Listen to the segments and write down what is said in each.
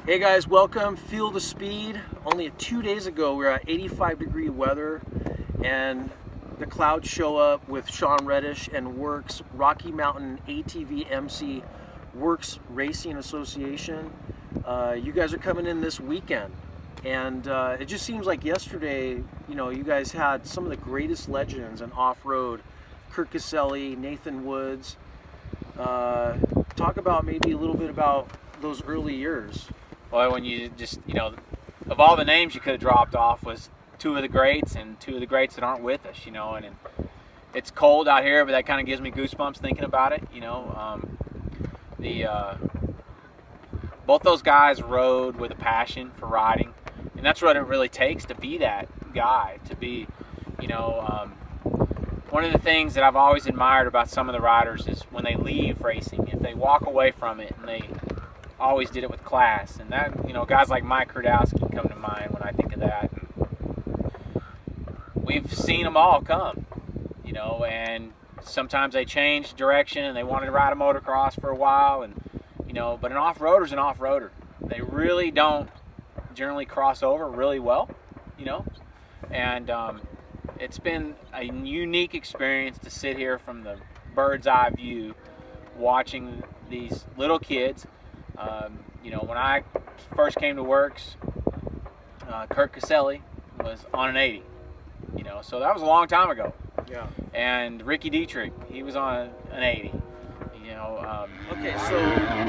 Hey guys, welcome. Feel the speed. Only 2 days ago we were at 85-degree weather and the clouds show up with Sean Reddish and WORCS, Rocky Mountain ATV MC WORCS Racing Association. You guys are coming in this weekend, and it just seems like yesterday, you guys had some of the greatest legends in off-road. Kurt Caselli, Nathan Woods. Talk about maybe a little bit about those early years. Well, when you just, of all the names you could have dropped off was two of the greats and two of the greats that aren't with us, and it's cold out here, but that kind of gives me goosebumps thinking about it, both those guys rode with a passion for riding, and that's what it really takes to be that guy, to be, one of the things that I've always admired about some of the riders is when they leave racing, if they walk away from it, and they always did it with class. And that, guys like Mike Krudowski come to mind when I think of that. And we've seen them all come, and sometimes they change direction and they wanted to ride a motocross for a while, and but an off-roader's an off-roader. They really don't generally cross over really well, and it's been a unique experience to sit here from the bird's eye view watching these little kids. When I first came to WORCS, Kurt Caselli was on an 80, so that was a long time ago. Yeah. And Ricky Dietrich, he was on an 80, Okay, so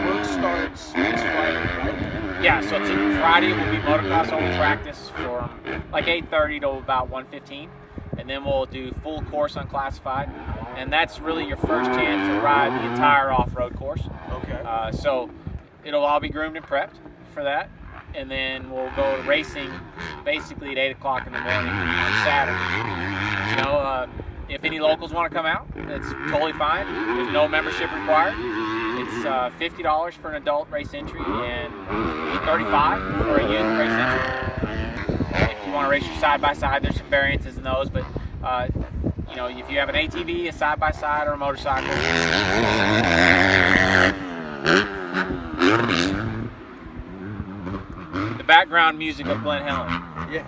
work starts this Friday, right? Yeah, so Friday will be motocross only practice from like 8:30 to about 1:15, and then we'll do full course unclassified, and that's really your first chance to ride the entire off-road course. Okay. So it'll all be groomed and prepped for that, and then we'll go racing basically at 8 o'clock in the morning on Saturday. If any locals want to come out, it's totally fine. There's no membership required. It's $50 for an adult race entry and $35 for a youth race entry. If you want to race your side-by-side, there's some variances in those, but if you have an ATV, a side-by-side, or a motorcycle, the background music of Glen Helen. Yeah.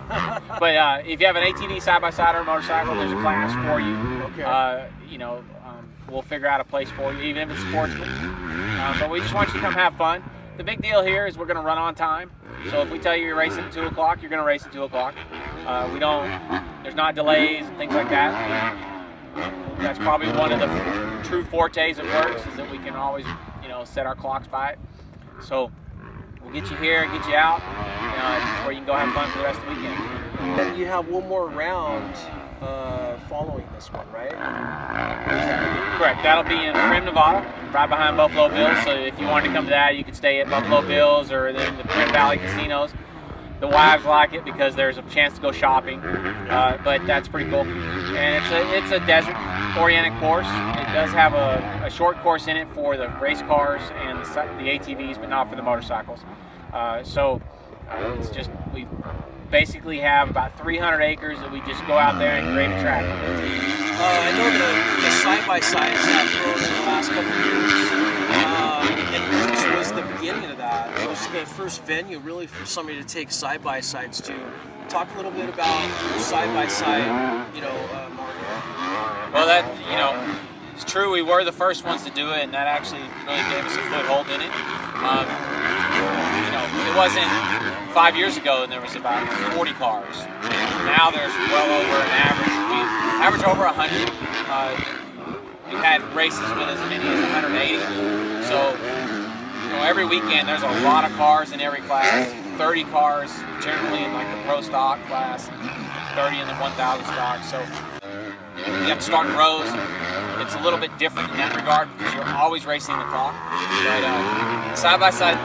But if you have an ATV, side-by-side, or a motorcycle, there's a class for you. Okay. We'll figure out a place for you, even if it's sportsman. But we just want you to come have fun. The big deal here is we're going to run on time. So if we tell you you're racing at 2 o'clock, you're going to race at 2 o'clock. There's not delays and things like that. That's probably one of the true fortes of WORCS, is that we can always, set our clocks by it. So we'll get you here, get you out, where you can go have fun for the rest of the weekend. And you have one more round following this one, right? Correct. That'll be in Primm, Nevada, right behind Buffalo Bills. So if you wanted to come to that, you could stay at Buffalo Bills or in the Primm Valley casinos. The wives like it because there's a chance to go shopping, but that's pretty cool. And it's a desert-oriented course. It does have a short course in it for the race cars and the ATVs, but not for the motorcycles. It's just, we basically have about 300 acres that we just go out there and create a track. I know the side-by-sides have grown in the last couple of years, and WORCS was the beginning of that. It was the first venue really for somebody to take side-by-sides to. Talk a little bit about side-by-side, market. Well, it's true. We were the first ones to do it, and that actually really gave us a foothold in it. It wasn't 5 years ago, and there was about 40 cars. And now there's well over an average. We average over 100. We've had races with as many as 180. So, every weekend there's a lot of cars in every class. 30 cars generally in like the pro stock class, 30 in the 1000 stock. So you have to start in rows. It's a little bit different in that regard because you're always racing the clock. But side-by-side,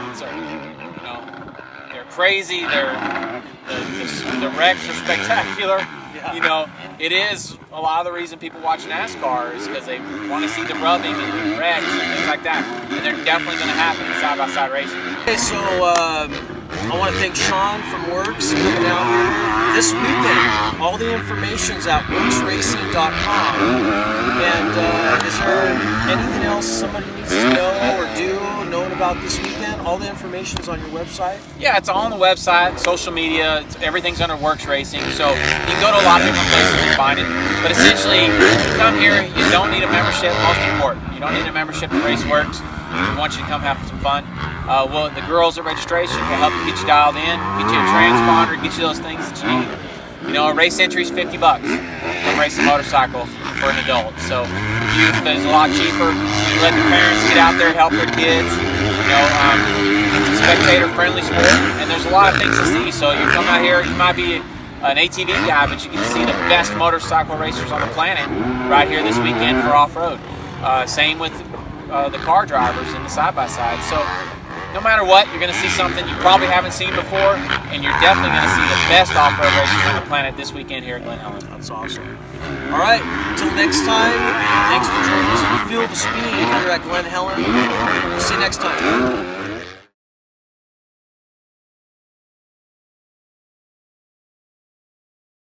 they're crazy. The wrecks are spectacular. Yeah. It is a lot of the reason people watch NASCAR is because they want to see the rubbing and the wrecks and things like that. And they're definitely going to happen in side-by-side racing. Okay, so I want to thank Sean from WORCS coming out here this weekend. All the information's at worcsracing.com. And is there anything else somebody needs to know or do, know about this weekend? All the information is on your website? Yeah, it's all on the website, social media, everything's under WORCS Racing, so you can go to a lot of different places and find it. But essentially, if you come here, you don't need a membership, most important. You don't need a membership to race WORCS. We want you to come have some fun. The girls at registration will help you get you dialed in, get you a transponder, get you those things that you need. You know, a race entry is $50 to come race a motorcycle for an adult. So youth is a lot cheaper. You let the parents get out there, help their kids. You know, it's a spectator-friendly sport, and there's a lot of things to see. So you come out here, you might be an ATV guy, but you can see the best motorcycle racers on the planet right here this weekend for off-road. Same with the car drivers and the side-by-side. So no matter what, you're going to see something you probably haven't seen before, and you're definitely going to see the best off-road racers on the planet this weekend here at Glen Helen. That's awesome. All right, until next time, thanks for joining us for Feel the Speed here at Glen Helen. We'll see you next time.